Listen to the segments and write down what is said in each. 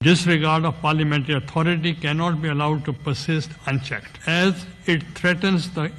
Disregard of parliamentary authority cannot be allowed to persist unchecked, as it threatens the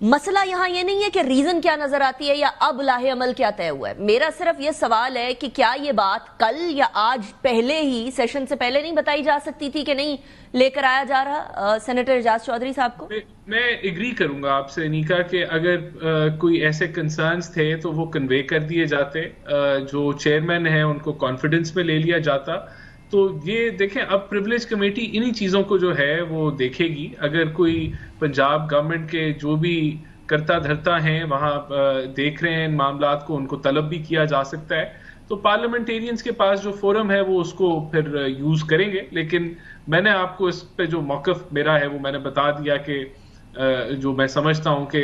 مسئلہ یہاں یہ نہیں ہے کہ ریزن کیا نظر آتی ہے یا اب لاہ عمل کیا طے ہوا ہے. میرا صرف یہ سوال ہے کہ کیا یہ بات کل یا آج پہلے ہی سیشن سے پہلے نہیں بتائی جا سکتی تھی کہ نہیں لے کر آیا جا رہا سینیٹر اعجاز چودھری صاحب کو؟ میں ایگری کروں گا آپ سے نیکا کہ اگر کوئی ایسے کنسرنز تھے تو وہ کنوے کر دیے جاتے, جو چیئرمین ہیں ان کو کانفیڈنس میں لے لیا جاتا. تو یہ دیکھیں اب پریولیج کمیٹی انہی چیزوں کو جو ہے وہ دیکھے گی. اگر کوئی پنجاب گورنمنٹ کے جو بھی کرتا دھرتا ہیں وہاں دیکھ رہے ہیں ان معاملات کو, ان کو طلب بھی کیا جا سکتا ہے. تو پارلیمنٹیرینز کے پاس جو فورم ہے وہ اس کو پھر یوز کریں گے. لیکن میں نے آپ کو اس پہ جو موقف میرا ہے وہ میں نے بتا دیا کہ جو میں سمجھتا ہوں کہ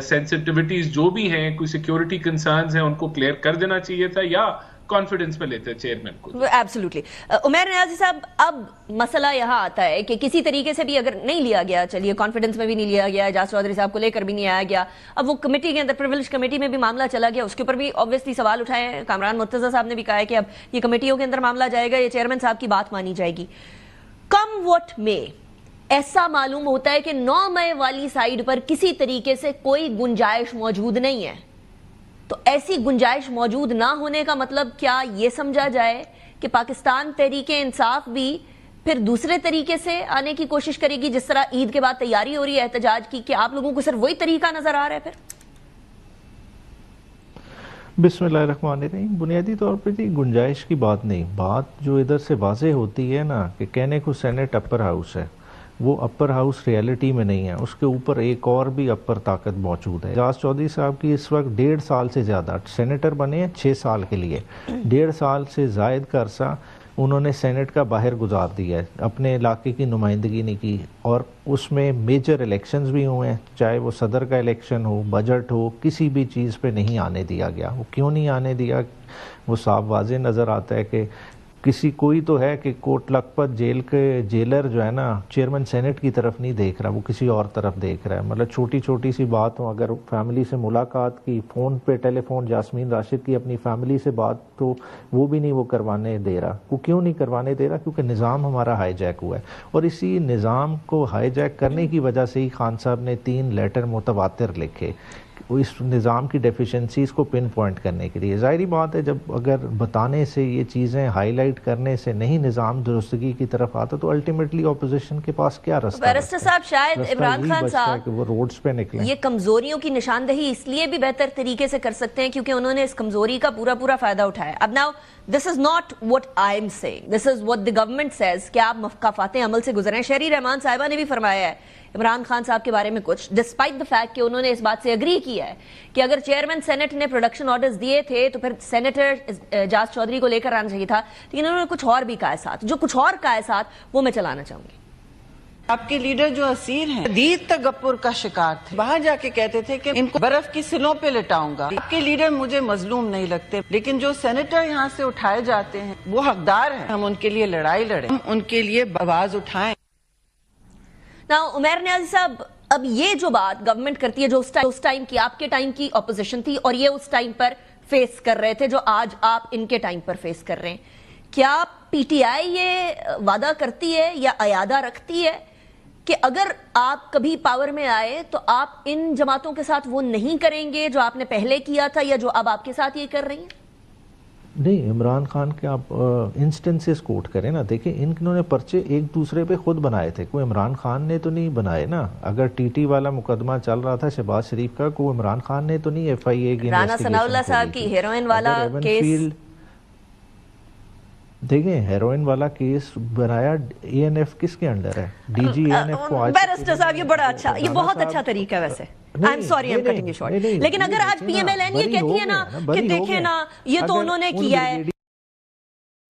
سینسٹیوٹیز جو بھی ہیں, کوئی سیکیورٹی کنسرنز ہیں, ان کو کلیئر کر دینا چاہیے تھا یا کانفیڈنس میں لیتے چیئرمین کو. ایبسلیوٹلی. عمیر نیازی صاحب, اب مسئلہ یہاں آتا ہے کہ کسی طریقے سے بھی اگر نہیں لیا گیا, چلیے کانفیڈنس میں بھی نہیں لیا گیا, اعجاز چودھری صاحب کو لے کر بھی نہیں آیا گیا, اب وہ کمیٹی کے اندر پریولیج کمیٹی میں بھی معاملہ چلا گیا, اس کے اوپر بھی obviously سوال اٹھائے ہیں. کامران مرتضیٰ صاحب نے بھی کہا ہے کہ اب یہ کمیٹیوں کے اندر معاملہ جائے گا, یہ چیئرمین صاحب کی بات مانی جائے گی. کم وٹ میں ایسا معلوم ہوتا ہے کہ 9 مئی والی سائیڈ پر کسی طریقے سے کوئی گنجائش موجود نہیں ہے. تو ایسی گنجائش موجود نہ ہونے کا مطلب کیا یہ سمجھا جائے کہ پاکستان تحریک انصاف بھی پھر دوسرے طریقے سے آنے کی کوشش کرے گی, جس طرح عید کے بعد تیاری ہو رہی ہے احتجاج کی, کہ آپ لوگوں کو صرف وہی طریقہ نظر آ رہا ہے؟ پھر بسم اللہ الرحمن الرحیم. بنیادی طور پہ جی گنجائش کی بات نہیں, بات جو ادھر سے واضح ہوتی ہے نا کہ کہنے کو سینٹ اپر ہاؤس ہے, وہ اپر ہاؤس ریالٹی میں نہیں ہے, اس کے اوپر ایک اور بھی اپر طاقت موجود ہے. اعجاز چودھری صاحب کی اس وقت 1.5 سال سے زیادہ, سینیٹر بنے ہیں 6 سال کے لیے, 1.5 سال سے زائد کا عرصہ انہوں نے سینٹ کا باہر گزار دیا ہے, اپنے علاقے کی نمائندگی نہیں کی, اور اس میں میجر الیکشنز بھی ہوئے ہیں, چاہے وہ صدر کا الیکشن ہو, بجٹ ہو, کسی بھی چیز پہ نہیں آنے دیا گیا. وہ کیوں نہیں آنے دیا, وہ صاف واضح نظر آتا ہے کہ کوئی تو ہے کہ کوٹ لکھپت جیل کے جیلر جو ہے نا چیئرمین سینٹ کی طرف نہیں دیکھ رہا, وہ کسی اور طرف دیکھ رہا ہے. مطلب چھوٹی چھوٹی سی بات ہو, اگر فیملی سے ملاقات کی, فون پہ ٹیلی فون جاسمین راشد کی اپنی فیملی سے بات, تو وہ بھی نہیں وہ کروانے دے رہا. وہ کیوں نہیں کروانے دے رہا؟ کیونکہ نظام ہمارا ہائی جیک ہوا ہے, اور اسی نظام کو ہائی جیک کرنے کی وجہ سے ہی خان صاحب نے 3 لیٹر متواتر لکھے اس نظام کی ڈیفیشنسیز کو پن پوائنٹ کرنے کے لیے. ظاہری بات ہے جب اگر بتانے سے, یہ چیزیں ہائی لائٹ کرنے سے نہیں نظام درستگی کی طرف آتا تو الٹیمیٹلی اپوزیشن کے پاس کیا رستہ؟ بیرسٹر صاحب, شاید عمران خان صاحب کہ وہ روڈز پہ نکلیں. یہ کمزوریوں کی نشاندہی اس لیے بھی بہتر طریقے سے کر سکتے ہیں کیونکہ انہوں نے اس کمزوری کا پورا فائدہ اٹھایا. اب now this is not what I am seeing, this is what the government says کہ آپ مقافات عمل سے گزریں. شہری رحمان صاحبہ نے بھی فرمایا ہے عمران خان صاحب کے بارے میں کچھ, ڈسپائٹ دا فیکٹ کہ انہوں نے اس بات سے اگری کیا ہے کہ اگر چیئرمین سینٹ نے پروڈکشن آرڈرز دیے تھے تو پھر سینیٹر اعجاز چودھری کو لے کر آنا چاہیے تھا, لیکن انہوں نے کچھ اور بھی کہا ہے ساتھ. جو کچھ اور کہا ہے ساتھ وہ میں چلانا چاہوں گی. آپ کے لیڈر جو اسیر ہیں شدید تغپر کا شکار تھے, باہر جا کے کہتے تھے کہ ان کو برف کی سلوں پہ لٹاؤں گا. آپ کے لیڈر مجھے مظلوم نہیں لگتے, لیکن جو سینیٹر یہاں سے اٹھائے جاتے ہیں وہ حقدار ہیں. ہم ان کے لیے لڑائی لڑیں, ہم ان کے لیے آواز اٹھائیں. عمیر نیازی صاحب, اب یہ جو بات گورنمنٹ کرتی ہے, جو اس ٹائم کی آپ کے ٹائم کی اپوزیشن تھی اور یہ اس ٹائم پر فیس کر رہے تھے, جو آج آپ ان کے ٹائم پر فیس کر رہے ہیں, کیا پی ٹی آئی یہ وعدہ کرتی ہے یا اعادہ رکھتی ہے کہ اگر آپ کبھی پاور میں آئے تو آپ ان جماعتوں کے ساتھ وہ نہیں کریں گے جو آپ نے پہلے کیا تھا یا جو اب آپ کے ساتھ یہ کر رہی ہیں؟ نہیں, عمران خان کے آپ انسٹنسز کوٹ کریں نا, دیکھیں انہوں نے پرچے ایک دوسرے پہ خود بنائے تھے, کوئی عمران خان نے تو نہیں بنائے نا. اگر ٹی ٹی والا مقدمہ چل رہا تھا شہباز شریف کا, کوئی عمران خان نے تو نہیں ایف آئی اے کی رانا ثناء اللہ صاحب کی ہیروئن والا کیس, دیکھیں ہیروئن والا کیس بنایا اے این ایف کس کے انڈر ہے, ڈی جی اے این ایف کو. بیرسٹر صاحب یہ بڑا اچھا, یہ بہت اچھا طریقہ ہے ویسے, I'm sorry I'm cutting you short, لیکن اگر آج پی ایم ایل این یہ کہتی ہے نا کہ دیکھیں نا یہ تو انہوں نے کیا ہے,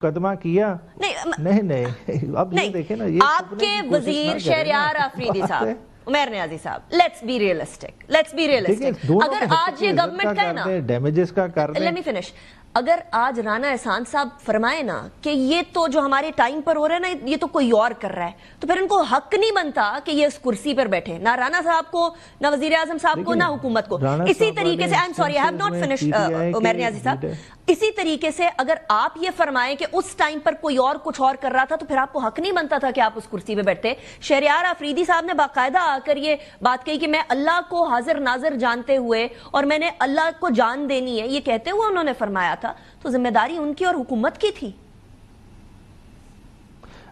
مقدمہ کیا نہیں, اب یہ دیکھیں نا, آپ کے وزیر شہریار آفریدی صاحب, عمیر نیازی صاحب, لیٹس بی ریئلسٹک, اگر آج یہ گورنمنٹ کا ہے نا, ڈیمیجز کا کر دیں, let me finish, اگر آج رانا احسان صاحب فرمائے نا کہ یہ تو جو ہمارے ٹائم پر ہو رہا ہے نا یہ تو کوئی اور کر رہا ہے, تو پھر ان کو حق نہیں بنتا کہ یہ اس کرسی پر بیٹھے, نہ رانا صاحب کو, نہ وزیر اعظم صاحب کو, نہ حکومت کو. اسی طریقے سے I am sorry, I have not finished Umair Niazi sahab, اسی طریقے سے اگر آپ یہ فرمائیں کہ اس ٹائم پر کوئی اور کچھ اور کر رہا تھا تو پھر آپ کو حق نہیں بنتا تھا کہ آپ اس کرسی پہ بیٹھتے. شہریار آفریدی صاحب نے باقاعدہ آ کر یہ بات کہی کہ میں اللہ کو حاضر ناظر جانتے ہوئے اور میں نے اللہ کو جان دینی ہے, یہ کہتے ہوئے انہوں نے فرمایا تھا, تو ذمہ داری ان کی اور حکومت کی تھی.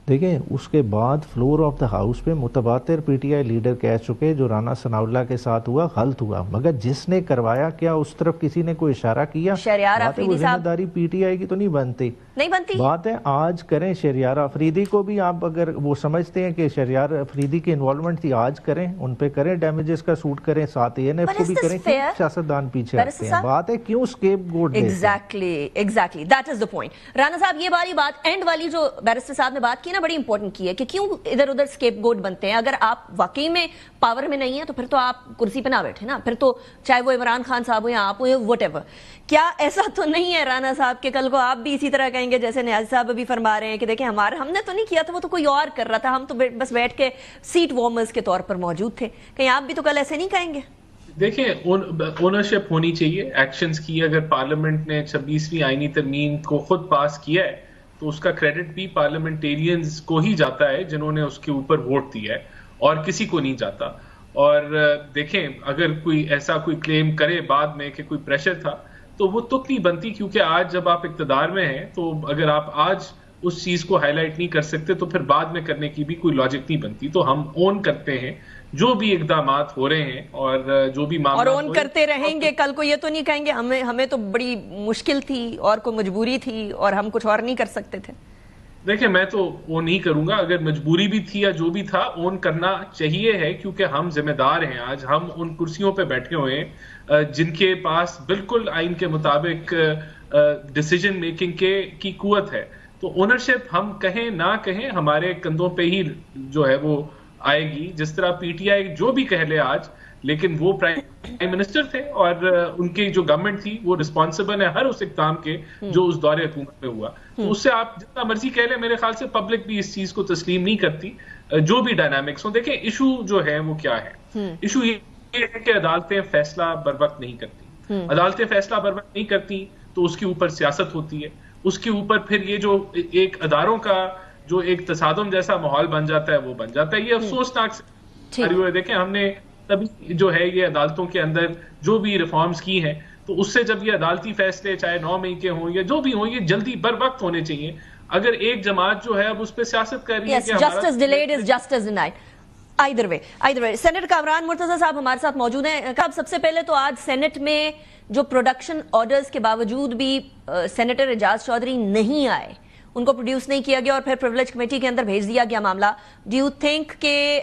دیکھیں اس کے بعد فلور آف دا ہاؤس پہ متبادر پی ٹی آئی لیڈر کہہ چکے جو رانا ثناء اللہ کے ساتھ ہوا غلط ہوا, مگر جس نے کروایا کیا اس طرف کسی نے کوئی اشارہ کیا؟ شہریار آفریدی صاحب, ذمہ داری پی ٹی آئی کی تو نہیں بنتی بات ہے. آج کریں شہریار آفریدی کو بھی, آپ اگر وہ سمجھتے ہیں کہ شہریار آفریدی کی انوالومنٹ تھی, آج کریں, ان پہ کریں, ڈیمیجز کا سوٹ کریں, ساتھ اے این ایف کو بھی کریں. کیوں سیاستدان پیچھے ہٹتے ہیں؟ بات ہے کیوں اسکیپ گوٹ دیتے ہیں. Exactly that is the point. Rana صاحب یہ والی بات اینڈ والی جو بیرسٹر صاحب نے بات کی نا بڑی امپورٹنٹ کی ہے کہ کیوں ادھر ادھر اسکیپ گوٹ بنتے ہیں. اگر آپ واقعی میں پاور میں نہیں ہیں تو پھر تو آپ کرسی پہ نہ بیٹھے نا, پھر تو چاہے وہ عمران خان صاحب ہو یا آپ ہو یا وٹ ایور. کیا ایسا تو نہیں ہے رانا صاحب کہ کل کو آپ بھی اسی طرح کہیں گے جیسے نیازی صاحب بھی فرما رہے ہیں کہ دیکھیں ہم نے تو نہیں کیا تھا, وہ تو کوئی اور کر رہا تھا, ہم تو بس بیٹھ کے سیٹ وارمرز کے طور پر موجود تھے. کہیں آپ بھی تو کل ایسے نہیں کہیں گے؟ دیکھیں اونرشپ ہونی چاہیے ایکشنز کی. اگر پارلیمنٹ نے 26ویں آئینی ترمیم کو خود پاس کیا ہے تو اس کا کریڈٹ بھی پارلیمنٹیرینز کو ہی جاتا ہے جنہوں نے اس کے اوپر ووٹ دیا ہے, اور کسی کو نہیں جاتا. اور دیکھیں اگر کوئی ایسا کوئی کلیم کرے بعد میں کہ کوئی پریشر تھا تو وہ تک نہیں بنتی, کیونکہ آج جب آپ اقتدار میں ہیں تو اگر آپ آج اس چیز کو ہائی لائٹ نہیں کر سکتے تو پھر بعد میں کرنے کی بھی کوئی لاجک نہیں بنتی. تو ہم اون کرتے ہیں جو بھی اقدامات ہو رہے ہیں اور جو بھی معاملات, اور اون کرتے رہیں گے. کل کو یہ تو نہیں کہیں گے ہمیں تو بڑی مشکل تھی اور کوئی مجبوری تھی اور ہم کچھ اور نہیں کر سکتے تھے. دیکھیں میں تو وہ نہیں کروں گا. اگر مجبوری بھی تھی یا جو بھی تھا, اون کرنا چاہیے ہے, کیونکہ ہم ذمہ دار ہیں. آج ہم ان کرسیوں پہ بیٹھے ہوئے ہیں جن کے پاس بالکل آئین کے مطابق ڈیسیجن میکنگ کی قوت ہے. تو اونرشپ ہم کہیں نہ کہیں ہمارے کندھوں پہ ہی جو ہے وہ آئے گی. جس طرح پی ٹی آئی جو بھی کہہ لے آج, لیکن وہ پرائم منسٹر تھے اور ان کی جو گورنمنٹ تھی وہ رسپانسبل ہے ہر اس اقدام کے جو اس دور حکومت میں ہوا. تو اس سے آپ جتنا مرضی کہہ لیں, میرے خیال سے پبلک بھی اس چیز کو تسلیم نہیں کرتی جو بھی ڈائنامکس ہوں. دیکھیں ایشو جو ہے وہ کیا ہے, ایشو یہ ہے کہ عدالتیں فیصلہ بر وقت نہیں کرتی. عدالتیں فیصلہ بر وقت نہیں کرتی تو اس کے اوپر سیاست ہوتی ہے, اس کے اوپر پھر یہ جو ایک اداروں کا جو ایک تصادم جیسا ماحول بن جاتا ہے وہ بن جاتا ہے. یہ افسوسناک سیناریو ہے. دیکھیں ہم نے تبھی جو ہے یہ عدالتوں کے اندر جو بھی ریفارمز کی ہیں تو اس سے جب یہ عدالتی فیصلے چاہے 9 مئی کے ہوں یا جو بھی ہوں, یہ جلدی بر وقت ہونے چاہیے. اگر ایک جماعت جو ہے اب اس پہ سیاست کر رہی ہے کہ justice delayed is justice denied. either way senate Kamran Murtaza Sahab ہمارے ساتھ موجود ہیں. سب سے پہلے تو آج سینٹ میں جو پروڈکشن آرڈرز کے باوجود بھی سینیٹر اعجاز چودھری نہیں آئے, ان کو پروڈیوس نہیں کیا گیا اور پھر پریولیج کمیٹی کے اندر بھیج دیا گیا معاملہ. ڈو یو تھنک کہ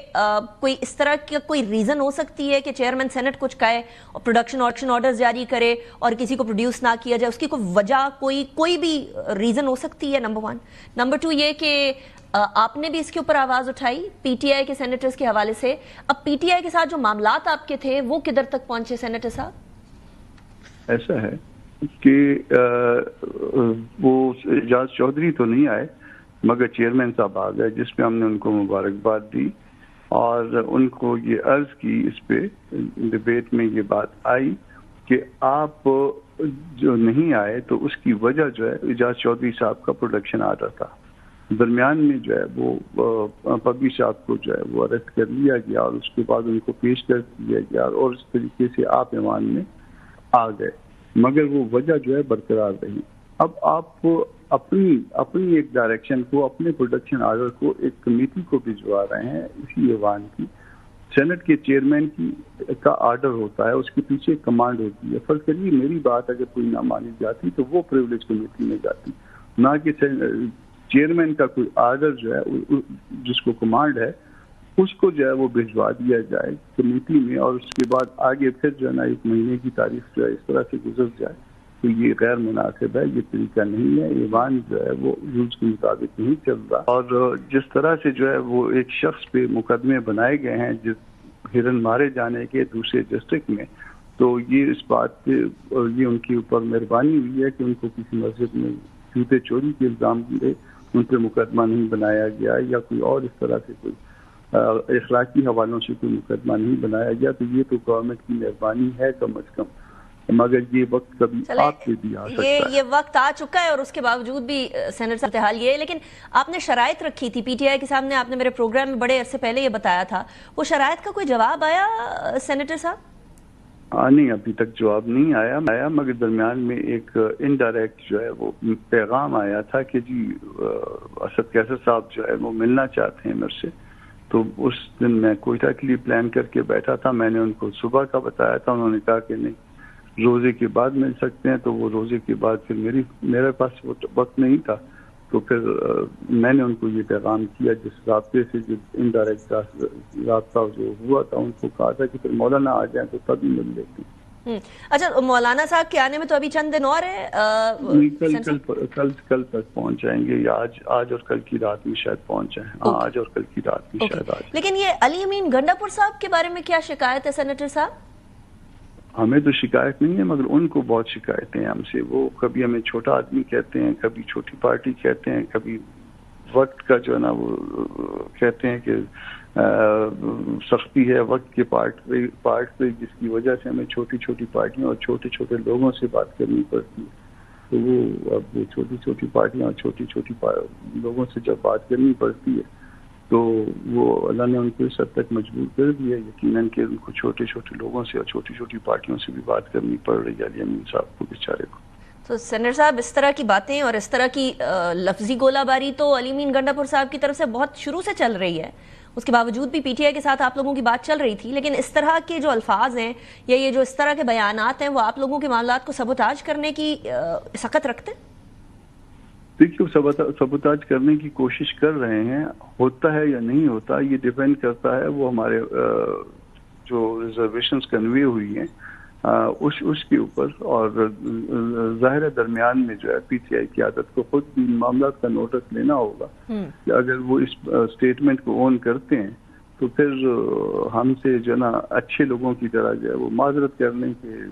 کوئی اس طرح کی کوئی ریزن ہو سکتی ہے کہ چیئرمین سینٹ کچھ کہے اور پروڈکشن آرڈرز جاری کرے اور کسی کو پروڈیوس نہ کیا جائے؟ اس کی کوئی وجہ کوئی بھی ریزن ہو سکتی ہے, نمبر 1. نمبر 2 یہ کہ آپ نے بھی اس کے اوپر آواز اٹھائی پی ٹی آئی کے سینیٹرز کے حوالے سے. اب پی ٹی آئی کے ساتھ جو معاملات آپ کے تھے وہ کدھر تک پہنچے سینیٹر صاحب؟ ایسا ہے کہ وہ اعجاز چودھری تو نہیں آئے مگر چیئرمین صاحب آ گئے, جس پہ ہم نے ان کو مبارکباد دی اور ان کو یہ عرض کی. اس پہ ڈبیٹ میں یہ بات آئی کہ آپ جو نہیں آئے تو اس کی وجہ جو ہے اعجاز چودھری صاحب کا پروڈکشن آرڈر تھا. درمیان میں جو ہے وہ پبی صاحب کو جو ہے وہ اریسٹ کر لیا گیا اور اس کے بعد ان کو پیش کر دیا گیا اور اس طریقے سے آپ ایوان میں آ گئے, مگر وہ وجہ جو ہے برقرار رہی. اب آپ کو اپنی ایک ڈائریکشن کو, اپنے پروڈکشن آرڈر کو ایک کمیٹی کو بھجوا رہے ہیں اسی ایوان کی. سینٹ کے چیئرمین کا آرڈر ہوتا ہے, اس کے پیچھے کمانڈ ہوتی ہے. فرض کریے میری بات اگر کوئی نہ مانی جاتی تو وہ پریولیج کمیٹی میں جاتی, نہ کہ چیئرمین کا کوئی آرڈر جو ہے جس کو کمانڈ ہے اس کو جو ہے وہ بھجوا دیا جائے کمیٹی میں اور اس کے بعد آگے پھر جو ہے نا 1 مہینے کی تاریخ جو ہے اس طرح سے گزر جائے. تو یہ غیر مناسب ہے, یہ طریقہ نہیں ہے. ایوان جو ہے وہ رولز کے مطابق نہیں چل رہا. اور جس طرح سے جو ہے وہ ایک شخص پہ مقدمے بنائے گئے ہیں جس ہرن مارے جانے کے دوسرے ڈسٹرکٹ میں, تو یہ اس بات پہ یہ ان کے اوپر مہربانی ہوئی ہے کہ ان کو کسی مسجد میں جوتے چوری کے الزام دے ان پہ مقدمہ نہیں بنایا گیا یا کوئی اور اس طرح سے کوئی اخلاقی حوالوں سے کوئی مقدمہ نہیں بنایا گیا. تو یہ تو گورنمنٹ کی مہربانی ہے کم از کم, مگر یہ وقت کبھی آپ پہ بھی آ سکتا ہے. یہ وقت آ چکا ہے اور اس کے باوجود بھی سینیٹر صاحب حال یہ ہے. لیکن آپ نے شرائط رکھی تھی پی ٹی آئی کے سامنے, آپ نے میرے پروگرام میں بڑے عرصے پہلے یہ بتایا تھا, وہ شرائط کا کوئی جواب آیا سینیٹر صاحب؟ نہیں, ابھی تک جواب نہیں آیا, مگر درمیان میں ایک انڈائریکٹ جو ہے وہ پیغام آیا تھا کہ جی اسد کیسر صاحب جو ہے وہ ملنا چاہتے ہیں میرے سے. تو اس دن میں کوئٹہ کے لیے پلان کر کے بیٹھا تھا, میں نے ان کو صبح کا بتایا تھا, انہوں نے کہا کہ نہیں روزے کے بعد مل سکتے ہیں. تو وہ روزے کے بعد پھر میرے پاس وہ وقت نہیں تھا, تو پھر میں نے ان کو یہ پیغام کیا جس رابطے سے جو انڈائریکٹ رابطہ جو ہوا تھا ان کو کہا تھا کہ پھر مولانا آ جائیں تو تب ہی مل لیتے ہیں. اچھا, مولانا صاحب کے آنے میں تو ابھی چند دن اور ہے, کل تک پہنچ جائیں گے, یا آج اور کل کی رات میں شاید پہنچ جائیں. آج اور کل کی رات میں شاید آج. لیکن یہ علی امین گنڈا پور صاحب کے بارے میں کیا شکایت ہے سینیٹر صاحب؟ ہمیں تو شکایت نہیں ہے, مگر ان کو بہت شکایتیں ہیں ہم سے. وہ کبھی ہمیں چھوٹا آدمی کہتے ہیں, کبھی چھوٹی پارٹی کہتے ہیں, کبھی وقت کا جو ہے نا وہ کہتے ہیں کہ سختی ہے وقت کے پارٹ پہ جس کی وجہ سے ہمیں چھوٹی چھوٹی پارٹیاں اور چھوٹے چھوٹے لوگوں سے بات کرنی پڑتی ہے. تو وہ اب چھوٹی چھوٹی پارٹیاں اور چھوٹی چھوٹی لوگوں سے جب بات کرنی پڑتی ہے تو وہ اللہ نے ان کو اس حد تک مجبور کر دیا یقیناً کہ ان کو چھوٹے چھوٹے لوگوں سے اور چھوٹی چھوٹی پارٹیوں سے بھی بات کرنی پڑ رہی ہے علی امین صاحب کو بیچارے کو. تو سینیٹر صاحب اس طرح کی باتیں اور اس طرح کی لفظی گولہ باری تو علی امین گنڈا پور صاحب کی طرف سے بہت شروع سے چل رہی ہے, اس کے باوجود بھی پی ٹی آئی کے ساتھ آپ لوگوں کی بات چل رہی تھی. لیکن اس طرح کے جو الفاظ ہیں یا یہ جو اس طرح کے بیانات ہیں وہ آپ لوگوں کے معاملات کو سبوتاج کرنے کی سخت رکھتے ہیں؟ دیکھیے, سبوتاج کرنے کی کوشش کر رہے ہیں, ہوتا ہے یا نہیں ہوتا یہ ڈیپینڈ کرتا ہے وہ ہمارے جو ریزرویشنز کنوے ہوئی ہیں اس کے اوپر. اور ظاہر درمیان میں جو ہے پی ٹی آئی قیادت کو خود بھی معاملات کا نوٹس لینا ہوگا کہ اگر وہ اس اسٹیٹمنٹ کو اون کرتے ہیں تو پھر ہم سے جو نا اچھے لوگوں کی طرح جو ہے وہ معذرت کر لیں کہ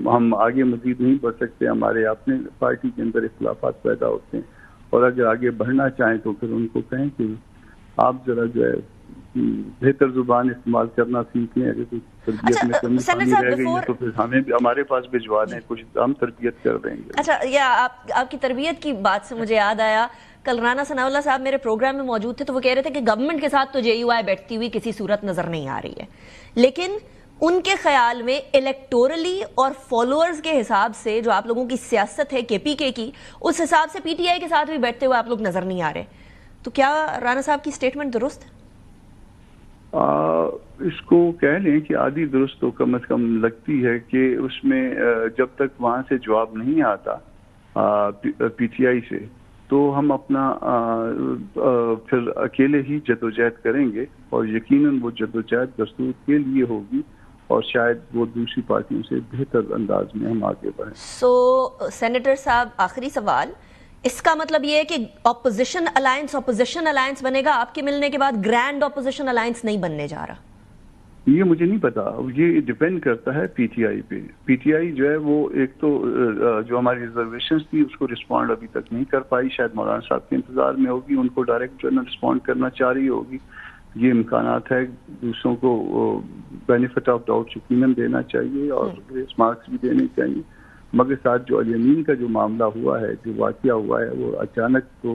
ہم آگے مزید نہیں بڑھ سکتے, ہمارے اپنے پارٹی کے اندر اختلافات پیدا ہوتے ہیں, اور اگر آگے بڑھنا چاہیں تو پھر ان کو کہیں کہ آپ ذرا جو ہے بہتر زبان استعمال کرنا سیکھ لیں. اگر کوئی تربیت میں کمی رہ گئی ہے تو پھر ہمیں ہمارے پاس بھجوا دیں, کچھ ہم تربیت کر دیں گے. اچھا, یہ آپ کی تربیت کی بات سے مجھے یاد آیا, کل رانا ثناء اللہ صاحب میرے پروگرام میں موجود تھے تو وہ کہہ رہے تھے کہ گورنمنٹ کے ساتھ تو جے یو آئی بیٹھتی ہوئی کسی صورت نظر نہیں آ رہی ہے, لیکن ان کے خیال میں الیکٹورلی اور فالوورز کے حساب سے جو آپ لوگوں کی سیاست ہے کے پی کے کی, اس حساب سے پی ٹی آئی کے ساتھ بھی بیٹھتے ہوئے آپ لوگ نظر نہیں آ رہے. تو کیا رانا صاحب کی سٹیٹمنٹ درست ہے؟ اس کو کہہ لیں کہ آدھی درست تو کم از کم لگتی ہے کہ اس میں جب تک وہاں سے جواب نہیں آتا پی ٹی آئی سے تو ہم اپنا پھر اکیلے ہی جدوجہد کریں گے, اور یقیناً وہ جدوجہد دستور کے لیے ہوگی اور شاید وہ دوسری پارٹیوں سے بہتر انداز میں ہم آگے بڑھیں. سینیٹر صاحب آخری سوال, اس کا مطلب یہ ہے کہ اپوزیشن الائنس بنے گا آپ کے ملنے کے بعد, گرینڈ اپوزیشن الائنس نہیں بننے جا رہا؟ یہ مجھے نہیں پتا, یہ ڈیپینڈ کرتا ہے پی ٹی آئی پہ. پی ٹی آئی جو ہے وہ ایک تو جو ہماری ریزرویشنز تھی اس کو رسپونڈ ابھی تک نہیں کر پائی, شاید مولانا صاحب کے انتظار میں ہوگی, ان کو ڈائریکٹ جو ہے نا رسپونڈ کرنا چاہ رہی ہوگی. یہ امکانات ہے, دوسروں کو بینیفٹ آف ڈاؤٹ یقیناً دینا چاہیے اور گریس مارکس بھی دینے چاہیے. مگر ساتھ جو علی امین کا جو معاملہ ہوا ہے, جو واقعہ ہوا ہے وہ اچانک, تو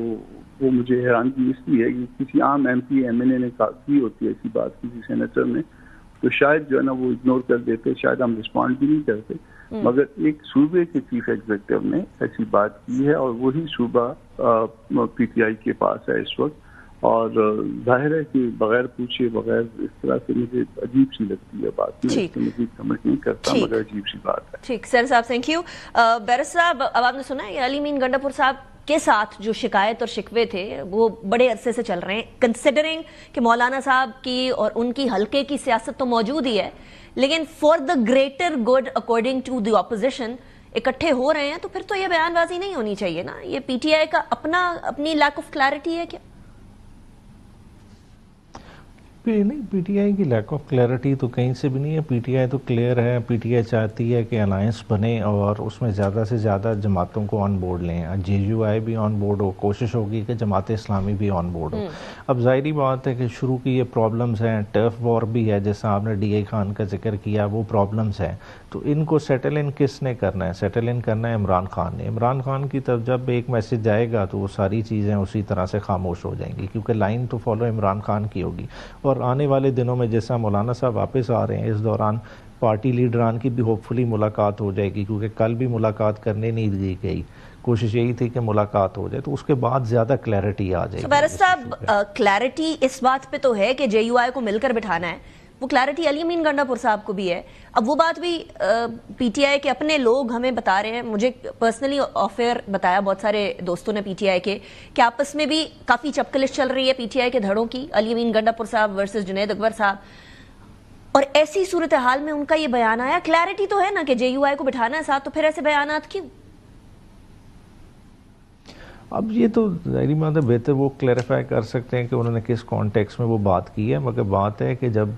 وہ مجھے حیرانگی اس لیے ہے کہ کسی عام ایم پی ایم این اے نے کی ہوتی ہے ایسی بات کسی سینیٹر نے تو شاید جو ہے نا وہ اگنور کر دیتے, شاید ہم رسپونڈ بھی نہیں کرتے. مگر ایک صوبے کے چیف ایگزیکٹو نے ایسی بات کی ہے اور وہی صوبہ پی ٹی آئی کے پاس ہے اس وقت, اور ظاہر ہے کہ بغیر پوچھے بغیر اس طرح سے مجھے عجیب سی لگتی ہے بات, میں اس کو مزید سمجھ نہیں کرتا مگر عجیب سی بات ہے. ٹھیک, سر صاحب تھینک یو. بیرسٹر صاحب اب آپ نے سنا ہے علی امین گنڈا پور صاحب کے ساتھ جو شکایت اور شکوے تھے وہ بڑے عرصے سے چل رہے ہیں, کنسیڈرنگ کہ مولانا صاحب کی اور ان کی حلقے کی سیاست تو موجود ہی ہے, لیکن for the greater good according to the opposition اکٹھے ہو رہے ہیں, تو پھر تو یہ بیان بازی نہیں ہونی چاہیے نا. یہ پی ٹی آئی کا اپنی لیک آف کلیئرٹی ہے کیا؟ نہیں پی ٹی آئی کی لیک آف کلیئرٹی تو کہیں سے بھی نہیں ہے. پی ٹی آئی تو کلیئر ہے. پی ٹی آئی چاہتی ہے کہ الائنس بنے اور اس میں زیادہ سے زیادہ جماعتوں کو آن بورڈ لیں. جے یو آئی بھی آن بورڈ ہو, کوشش ہوگی کہ جماعت اسلامی بھی آن بورڈ ہو. اب ظاہری بات ہے کہ شروع کی یہ پرابلمز ہیں, ٹرف وار بھی ہے جیسا آپ نے ڈی اے خان کا ذکر کیا, وہ پرابلمز ہیں. تو ان کو سیٹل ان کس نے کرنا ہے؟ سیٹل ان کرنا ہے عمران خان نے. عمران خان کی طرف جب ایک میسج جائے گا تو وہ ساری چیزیں اسی طرح سے خاموش ہو جائیں گی, کیونکہ لائن تو فالو عمران خان کی ہوگی. اور آنے والے دنوں میں جیسا مولانا صاحب واپس آ رہے ہیں, اس دوران پارٹی لیڈران کی بھی ہوپ فلی ملاقات ہو جائے گی, کیونکہ کل بھی ملاقات کرنے نہیں دی گئی. کوشش یہی تھی کہ ملاقات ہو جائے, تو اس کے بعد زیادہ کلیئرٹی آ جائے گی. بارش صاحب, کلیئرٹی اس بات پہ تو ہے کہ جے یو آئی کو مل کر بٹھانا ہے. وہ کلیئرٹی علی امین گنڈا پور صاحب کو بھی ہے. اب وہ بات بھی پی ٹی آئی کے اپنے لوگ ہمیں بتا رہے ہیں, مجھے پرسنلی آف ایئر بتایا بہت سارے دوستوں نے پی ٹی آئی کے, کہ آپس میں بھی کافی چپکلش چل رہی ہے پی ٹی آئی کے دھڑوں کی, علی امین گنڈا پور صاحب ورسز جنید اکبر صاحب. اور ایسی صورتحال میں ان کا یہ بیان آیا. کلیئرٹی تو ہے نا کہ جے یو آئی کو بٹھانا ہے ساتھ, تو پھر ایسے بیانات کیوں؟ اب یہ تو ظاہری بات ہے, بہتر وہ کلیریفائی کر سکتے ہیں کہ انہوں نے کس کانٹیکس میں وہ بات کی ہے. مگر بات ہے کہ جب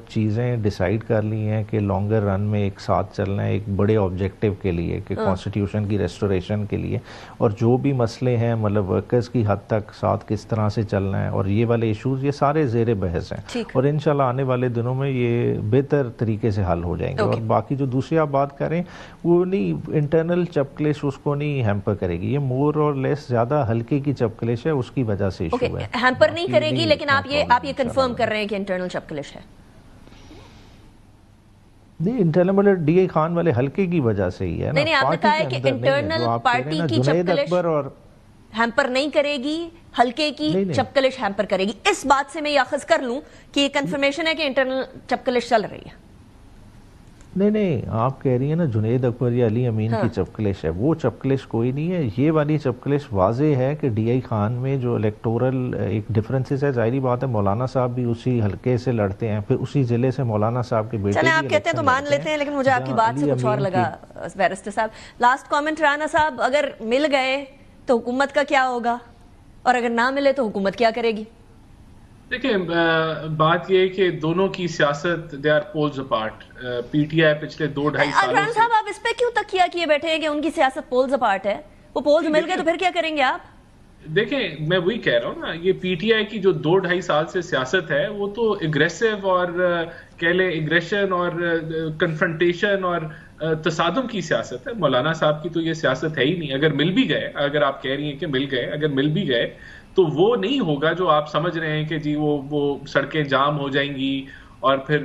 چیزیں ڈیسائیڈ کر لی ہیں کہ لانگر رن میں ایک ساتھ چلنا ہے ایک بڑے آبجیکٹیو کے لیے, کہ کانسٹیٹیوشن کی ریسٹوریشن کے لیے, اور جو بھی مسئلے ہیں مطلب ورکرز کی حد تک ساتھ کس طرح سے چلنا ہے, اور یہ والے ایشوز یہ سارے زیر بحث ہیں, اور انشاءاللہ آنے والے دنوں میں یہ بہتر طریقے سے حل ہو جائیں گے. اور باقی جو دوسری آپ بات کریں وہ نہیں, انٹرنل چپکلش اس کو نہیں ہیمپر کرے گی. یہ مور اور لیس زیادہ ہلکے کی چپکلش ہے, اس کی وجہ سے ایشو ہے. ہیمپر نہیں کرے گی, لیکن آپ یہ کنفرم کر رہے ہیں کہ انٹرنل چپکلش ہے. نہیں, انٹرنل مطلب ڈی اے خان والے ہلکے کی وجہ سے ہی ہے. نہیں, آپ نے کہا ہے کہ انٹرنل پارٹی کی چپکلش ہیمپر نہیں کرے گی, ہلکے کی چپکلش ہیمپر کرے گی. اس بات سے میں یہ اخذ کر لوں کہ یہ کنفرمیشن ہے کہ انٹرنل چپکلش چل رہی ہے. نہیں, آپ کہہ رہی ہیں نا جنید اکبر یا علی امین کی چپکلش ہے, وہ چپکلش کوئی نہیں ہے. یہ والی چپکلش واضح ہے کہ ڈی آئی خان میں جو الیکٹورل ایک ڈفرنسز ہے. ظاہری بات ہے مولانا صاحب بھی اسی حلقے سے لڑتے ہیں, پھر اسی ضلع سے مولانا صاحب کے بیٹے. چلیں, آپ کہتے ہیں تو مان لیتے ہیں, لیکن مجھے آپ کی بات سے کچھ اور لگا. بیرسٹر صاحب, لاسٹ کامنٹ رانا صاحب, اگر مل گئے تو حکومت کا کیا ہوگا, اور اگر نہ ملے تو حکومت کیا کرے گی؟ دیکھیں, بات یہ ہے کہ دونوں کی سیاست they are poles apart. P T I پچھلے 2-2.5 سالوں رانا صاحب, آپ اس پہ کیوں تکیہ کیے بیٹھے ہیں کہ ان کی سیاست پولز اپارٹ ہے؟ وہ پولز مل گئے تو پھر کیا کریں گے آپ؟ دیکھیں, میں وہی کہہ رہا ہوں نا, یہ پی ٹی آئی کی جو 2-2.5 سال سے سیاست ہے وہ تو اگریسو اور کہہ لیں اگریشن اور کنفرنٹیشن اور تصادم کی سیاست ہے. مولانا صاحب کی تو یہ سیاست ہے ہی نہیں. اگر مل بھی گئے, اگر آپ کہہ رہی ہیں کہ مل گئے, اگر مل بھی گئے تو وہ نہیں ہوگا جو آپ سمجھ رہے ہیں کہ جی وہ سڑکیں جام ہو جائیں گی اور پھر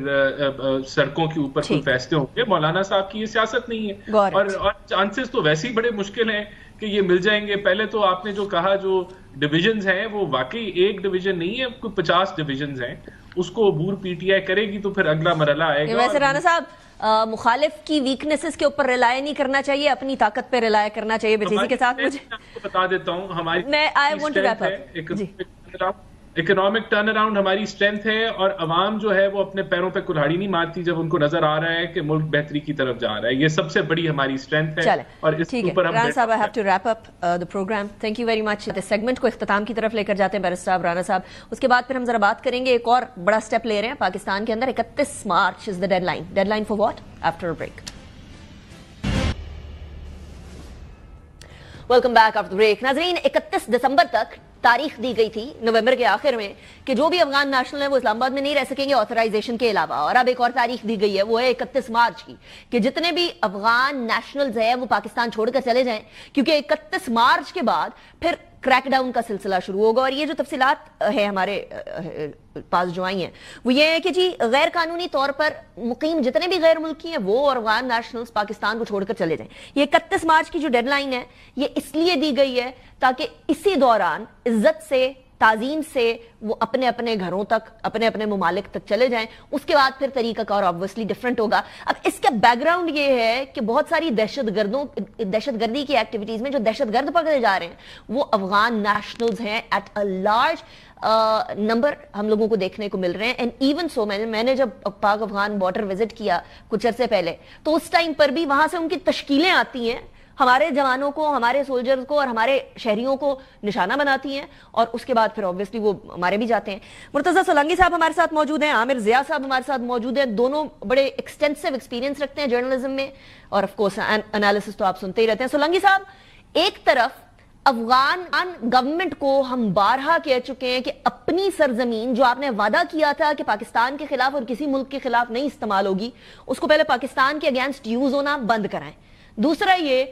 سڑکوں کے اوپر کوئی فیصلے ہوں گے. مولانا صاحب کی یہ سیاست نہیں ہے, اور چانسز تو ویسے ہی بڑے مشکل ہیں کہ یہ مل جائیں گے. پہلے تو آپ نے جو کہا جو ڈویژنز ہیں وہ واقعی ایک ڈویژن نہیں ہے, کوئی 50 ڈویژنز ہیں. اس کو عبور پی ٹی آئی کرے گی تو پھر اگلا مرحلہ آئے گا. ویسے رانا صاحب, مخالف کی ویکنیسز کے اوپر ریلائے نہیں کرنا چاہیے, اپنی طاقت پہ ریلائے کرنا چاہیے. بتیزی کے ساتھ مجھے بتا دیتا ہوں, ہماری اکنامک ٹرن اراؤنڈ ہماری اسٹرینتھ ہے, اور عوام جو ہے وہ اپنے پیروں پہ کلہاڑی نہیں مارتی جب ان کو نظر آ رہا ہے کہ ملک بہتری کی طرف جا رہا ہے. یہ سب سے بڑی ہماری اسٹرینتھ ہے. اور اس کے اوپر رانا صاحب, I have to wrap up the program. Thank you very much. اس سیگمنٹ کو اختتام کی طرف لے کر جاتے ہیں بیرسٹر صاحب, رانا صاحب. اس کے بعد پھر ہم ذرا بات کریں گے, ایک اور بڑا سٹیپ لے رہے ہیں پاکستان کے اندر. 31 March is the deadline. Deadline for what? After a break. Welcome back after break. ناظرین, 31 دسمبر تک تاریخ دی گئی تھی نومبر کے آخر میں کہ جو بھی افغان نیشنل ہیں وہ اسلام آباد میں نہیں رہ سکیں گے آتھرائزیشن کے علاوہ. اور اب ایک اور تاریخ دی گئی ہے, وہ ہے 31 مارچ کی, کہ جتنے بھی افغان نیشنلز ہیں وہ پاکستان چھوڑ کر چلے جائیں, کیونکہ 31 مارچ کے بعد پھر کریک ڈاؤن کا سلسلہ شروع ہوگا. اور یہ جو تفصیلات ہے ہمارے پاس جو آئی ہیں وہ یہ ہے کہ جی غیر قانونی طور پر مقیم جتنے بھی غیر ملکی ہیں وہ اور افغان نیشنلز پاکستان کو چھوڑ کر چلے جائیں. یہ 31 مارچ کی جو ڈیڈ لائن ہے یہ اس لیے دی گئی ہے تاکہ اسی دوران عزت سے, تعظیم سے وہ اپنے اپنے گھروں تک, اپنے اپنے ممالک تک چلے جائیں. اس کے بعد پھر طریقہ کار آبویسلی ڈیفرنٹ ہوگا. اب اس کا بیک گراؤنڈ یہ ہے کہ بہت ساری دہشت گردی کی ایکٹیویٹیز میں جو دہشت گرد پکڑے جا رہے ہیں وہ افغان نیشنلز ہیں. ایٹ اے لارج نمبر ہم لوگوں کو دیکھنے کو مل رہے ہیں. اینڈ ایون سو میں نے جب پاک افغان بارڈر وزٹ کیا کچھ عرصے پہلے تو اس ٹائم پر بھی وہاں سے ان کی تشکیلیں آتی ہیں ہمارے جوانوں کو, ہمارے سولجرز کو اور ہمارے شہریوں کو نشانہ بناتی ہیں, اور اس کے بعد پھر obviously وہ مارے بھی جاتے ہیں. مرتضیٰ سولنگی صاحب ہمارے ساتھ موجود ہیں, عامر ضیاء صاحب ہمارے ساتھ موجود ہیں, دونوں بڑے ایکسٹینسو ایکسپیرینس رکھتے ہیں جرنلزم میں, اور آف کورس انالیسس تو آپ سنتے ہی رہتے ہیں. سولنگی صاحب, ایک طرف افغان گورنمنٹ کو ہم بارہا کہہ چکے ہیں کہ اپنی سرزمین جو آپ نے وعدہ کیا تھا کہ پاکستان کے خلاف اور کسی ملک کے خلاف نہیں استعمال ہوگی, اس کو پہلے پاکستان کے اگینسٹ یوز ہونا بند کرائیں. دوسرا یہ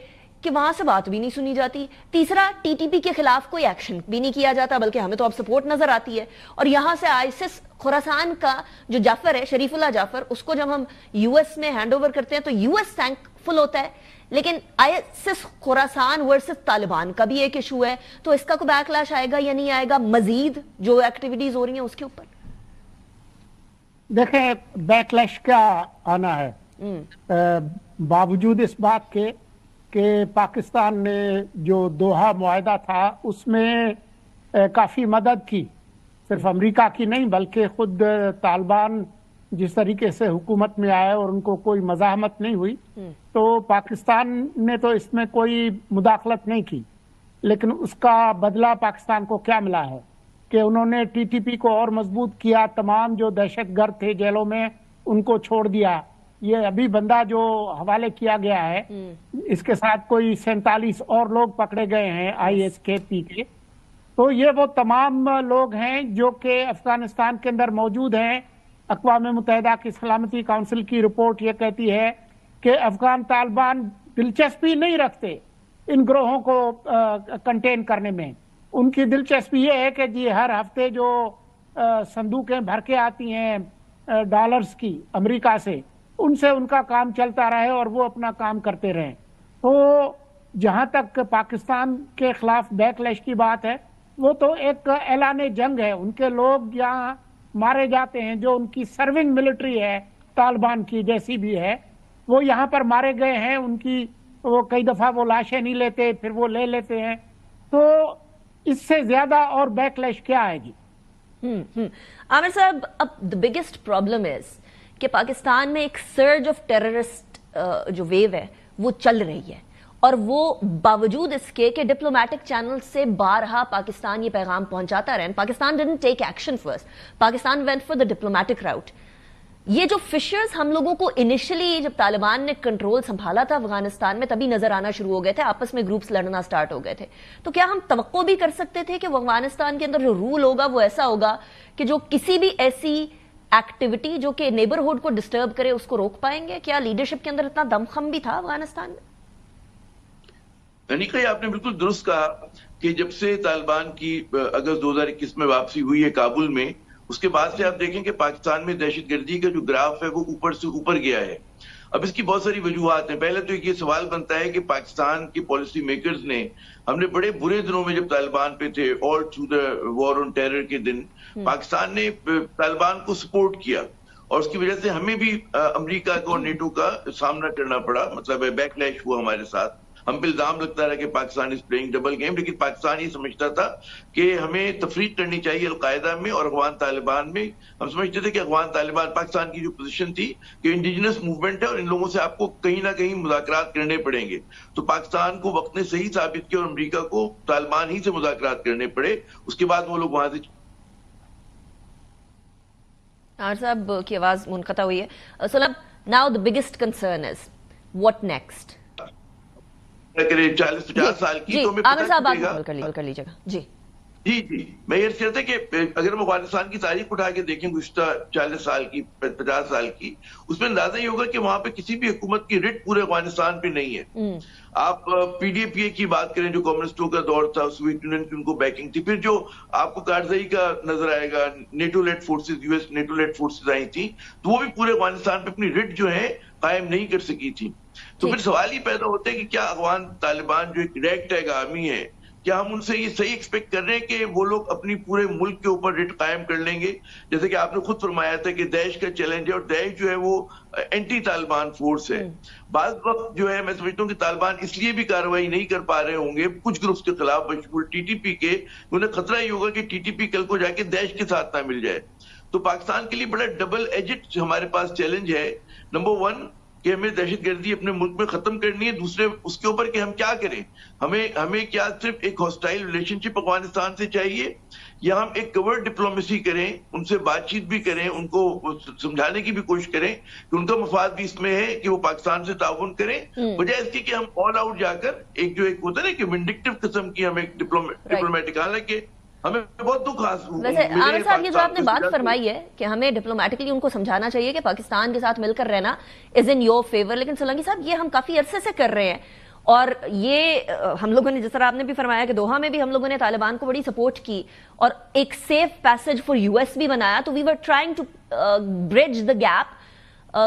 کہ وہاں سے بات بھی نہیں سنی جاتی. تیسرا, ٹی ٹی پی کے خلاف کوئی ایکشن بھی نہیں کیا جاتا, بلکہ ہمیں تو اب سپورٹ نظر آتی ہے. اور یہاں سے آئیسس خراسان کا جو جعفر ہے, شریف اللہ جعفر, اس کو جب ہم یو ایس میں ہینڈ اوور کرتے ہیں تو یو ایس تھینک فل ہوتا ہے, لیکن آئیسس خراسان ورسز طالبان کا بھی ایک ایشو ہے. تو اس کا کوئی بیک لیش آئے گا یا نہیں آئے گا, مزید جو ایکٹیویٹیز ہو رہی ہیں اس کے اوپر؟ دیکھیں, بیک لیش کیا آنا ہے, باوجود اس بات کے کہ پاکستان نے جو دوحہ معاہدہ تھا اس میں کافی مدد کی, صرف امریکہ کی نہیں بلکہ خود طالبان جس طریقے سے حکومت میں آئے اور ان کو کوئی مزاحمت نہیں ہوئی, تو پاکستان نے تو اس میں کوئی مداخلت نہیں کی. لیکن اس کا بدلہ پاکستان کو کیا ملا ہے کہ انہوں نے ٹی ٹی پی کو اور مضبوط کیا, تمام جو دہشت گرد تھے جیلوں میں ان کو چھوڑ دیا. یہ ابھی بندہ جو حوالے کیا گیا ہے, اس کے ساتھ کوئی 47 اور لوگ پکڑے گئے ہیں آئی ایس کے پی کے. تو یہ وہ تمام لوگ ہیں جو کہ افغانستان کے اندر موجود ہیں. اقوام متحدہ کی سلامتی کونسل کی رپورٹ یہ کہتی ہے کہ افغان طالبان دلچسپی نہیں رکھتے ان گروہوں کو کنٹین کرنے میں. ان کی دلچسپی یہ ہے کہ جی ہر ہفتے جو صندوقیں بھر کے آتی ہیں ڈالرز کی امریکہ سے, ان سے ان کا کام چلتا رہے اور وہ اپنا کام کرتے رہیں. تو جہاں تک پاکستان کے خلاف بیک لیش کی بات ہے, وہ تو ایک اعلان جنگ ہے. ان کے لوگ یہاں مارے جاتے ہیں, جو ان کی سرونگ ملٹری ہے طالبان کی جیسی بھی ہے, وہ یہاں پر مارے گئے ہیں. ان کی وہ کئی دفعہ وہ لاشیں نہیں لیتے, پھر وہ لے لیتے ہیں. تو اس سے زیادہ اور بیک لیش کیا آئے گی؟ عامر صاحب, اب the biggest problem is کہ پاکستان میں ایک سرج آف ٹیررسٹ جو ویو ہے وہ چل رہی ہے, اور وہ باوجود اس کے کہ ڈپلومیٹک چینل سے بارہا پاکستان یہ پیغام پہنچاتا رہا. Pakistan didn't take action first, Pakistan went for the diplomatic route. یہ جو فشرز ہم لوگوں کو انیشلی جب طالبان نے کنٹرول سنبھالا تھا افغانستان میں, تبھی نظر آنا شروع ہو گئے تھے, آپس میں گروپس لڑنا سٹارٹ ہو گئے تھے. تو کیا ہم توقع بھی کر سکتے تھے کہ وہ افغانستان کے اندر جو رول ہوگا وہ ایسا ہوگا کہ جو کسی بھی ایسی ایکٹیویٹی جو کہ نیبرہڈ کو ڈسٹرب کرے اس کو روک پائیں گے؟ کیا لیڈرشپ کے اندر اتنا دمخم بھی تھا افغانستان میں؟ انیکا, آپ نے بالکل درست کہا کہ جب سے طالبان کی اگست 2021 میں واپسی ہوئی ہے کابل میں, اس کے بعد سے آپ دیکھیں کہ پاکستان میں دہشت گردی کا جو گراف ہے وہ اوپر سے اوپر گیا ہے. اب اس کی بہت ساری وجوہات ہیں. پہلے تو یہ سوال بنتا ہے کہ پاکستان کے پالیسی میکرز نے, ہم نے بڑے برے دنوں میں جب طالبان پہ تھے, all through the war on terror کے دن, پاکستان نے طالبان کو سپورٹ کیا, اور اس کی وجہ سے ہمیں بھی امریکہ کو اور نیٹو کا سامنا کرنا پڑا. مطلب بیک لیش ہوا ہمارے ساتھ. ہم پہ الزام لگتا رہا کہ Pakistan is playing double game, لیکن پاکستان یہ سمجھتا تھا کہ ہمیں تفریق کرنی چاہیے القاعدہ میں اور افغان طالبان میں. ہم سمجھتے تھے کہ افغان طالبان, پاکستان کی جو پوزیشن تھی کہ انڈیجنس موومنٹ ہے اور ان لوگوں سے آپ کو کہیں نہ کہیں مذاکرات کرنے پڑیں گے. تو پاکستان کو وقت نے صحیح ثابت کیا اور امریکہ کو طالبان ہی سے مذاکرات کرنے پڑے. اس کے بعد وہ لوگ وہاں سے. صاحب کی آواز منقطع ہوئی ہے. سلب, now the biggest concern is what next? 40-50 سال کی, تو میں کر لیجیے گا. جی جی میں یہ کہتا کہ اگر ہم افغانستان کی تاریخ اٹھا کے دیکھیں گزشتہ 40 سال کی 50 سال کی, اس میں اندازہ یہ ہوگا کہ وہاں پہ کسی بھی حکومت کی رٹ پورے افغانستان پہ نہیں ہے. آپ پی ڈی پی اے کی بات کریں جو کمیونسٹوں کا دور تھا, سوویت یونین کی ان کو بیکنگ تھی. پھر جو آپ کو کارزئی کا نظر آئے گا, NATO led forces, U S NATO led forces آئی تھیں, تو وہ بھی پورے افغانستان پہ اپنی رٹ جو ہے قائم نہیں کر سکی تھی. تو پھر سوال ہی پیدا ہوتا ہے کہ کیا افغان طالبان جو ایک ریگ ٹیگ آرمی ہے, کیا ہم ان سے یہ صحیح ایکسپیکٹ کر رہے ہیں کہ وہ لوگ اپنی پورے ملک کے اوپر رٹ قائم کر لیں گے؟ جیسے کہ آپ نے خود فرمایا تھا کہ داعش کا چیلنج ہے, اور داعش جو ہے وہ اینٹی طالبان فورس ہے. بعض وقت جو ہے میں سمجھتا ہوں کہ طالبان اس لیے بھی کارروائی نہیں کر پا رہے ہوں گے کچھ گروپس کے خلاف, بشمول ٹی ٹی پی کے, انہیں خطرہ یہ ہوگا کہ ٹی ٹی پی کل کو جا کے داعش کے ساتھ نہ مل جائے. تو پاکستان کے لیے بڑا ڈبل ایجٹ ہمارے پاس چیلنج ہے. نمبر 1, کہ ہمیں دہشت گردی اپنے ملک میں ختم کرنی ہے، دوسرے اس کے اوپر کہ ہم کیا کریں. ہمیں کیا صرف ایک ہاسٹائل ریلیشن شپ افغانستان سے چاہیے، یا ہم ایک کورٹ ڈپلومیسی کریں، ان سے بات چیت بھی کریں، ان کو سمجھانے کی بھی کوشش کریں کہ ان کا مفاد بھی اس میں ہے کہ وہ پاکستان سے تعاون کریں، بجائے اس کی کہ ہم آل آؤٹ جا کر ایک ہوتا ہے نا کہ ونڈکٹیو قسم کی ہم ایک ڈپلومیٹک، حالانکہ ہمیں بہت دکھ ویسے عامر صاحب یہ جو آپ نے بات فرمائی ہے کہ ہمیں ڈپلومیٹکلی ان کو سمجھانا چاہیے کہ پاکستان کے ساتھ مل کر رہنا از ان یور فیور، لیکن سولنگی صاحب یہ ہم کافی عرصے سے کر رہے ہیں، اور یہ ہم لوگوں نے جس طرح آپ نے بھی فرمایا کہ دوحہ میں بھی ہم لوگوں نے طالبان کو بڑی سپورٹ کی اور ایک سیف پیسج فار یو ایس بھی بنایا، تو we were trying to bridge the gap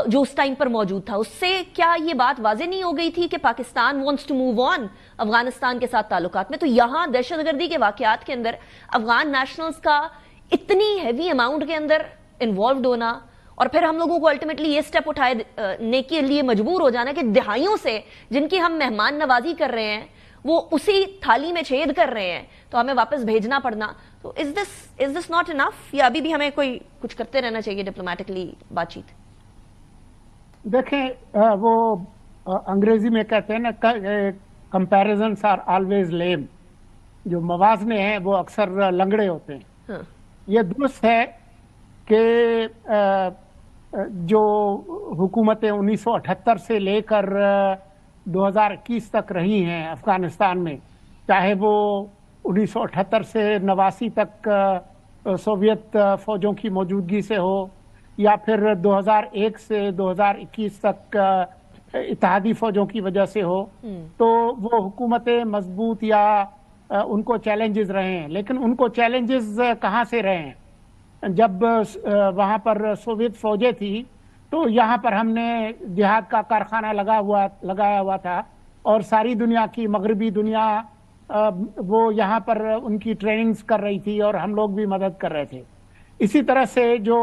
جو اس ٹائم پر موجود تھا. اس سے کیا یہ بات واضح نہیں ہو گئی تھی کہ Pakistan wants to move on Afghanistan کے ساتھ تعلقات میں؟ تو یہاں دہشت گردی کے واقعات کے اندر افغان نیشنلز کا اتنی ہیوی اماؤنٹ کے اندر انوالوڈ ہونا، اور پھر ہم لوگوں کو الٹیمیٹلی یہ سٹیپ اٹھانے کے لیے مجبور ہو جانا کہ دہائیوں سے جن کی ہم مہمان نوازی کر رہے ہیں وہ اسی تھالی میں چھید کر رہے ہیں، تو ہمیں واپس بھیجنا پڑنا. تو از دس ناٹ انف، یا ابھی بھی ہمیں کوئی کچھ کرتے رہنا چاہیے ڈپلومیٹکلی بات چیت؟ دیکھیں وہ انگریزی میں کہتے ہیں نا کمپیریزنس آر آلویز لیم، جو موازنے ہیں وہ اکثر لنگڑے ہوتے ہیں. یہ درست ہے کہ جو حکومتیں 1978 سے لے کر 2021 تک رہی ہیں افغانستان میں، چاہے وہ 1978 سے 89 تک سوویت فوجوں کی موجودگی سے ہو، یا پھر 2001 سے 2021 تک اتحادی فوجوں کی وجہ سے ہو، تو وہ حکومتیں مضبوط یا ان کو چیلنجز رہے ہیں. لیکن ان کو چیلنجز کہاں سے رہے ہیں؟ جب وہاں پر سوویت فوجیں تھی تو یہاں پر ہم نے جہاد کا کارخانہ لگایا ہوا تھا، اور ساری دنیا کی مغربی دنیا وہ یہاں پر ان کی ٹریننگز کر رہی تھی اور ہم لوگ بھی مدد کر رہے تھے. اسی طرح سے جو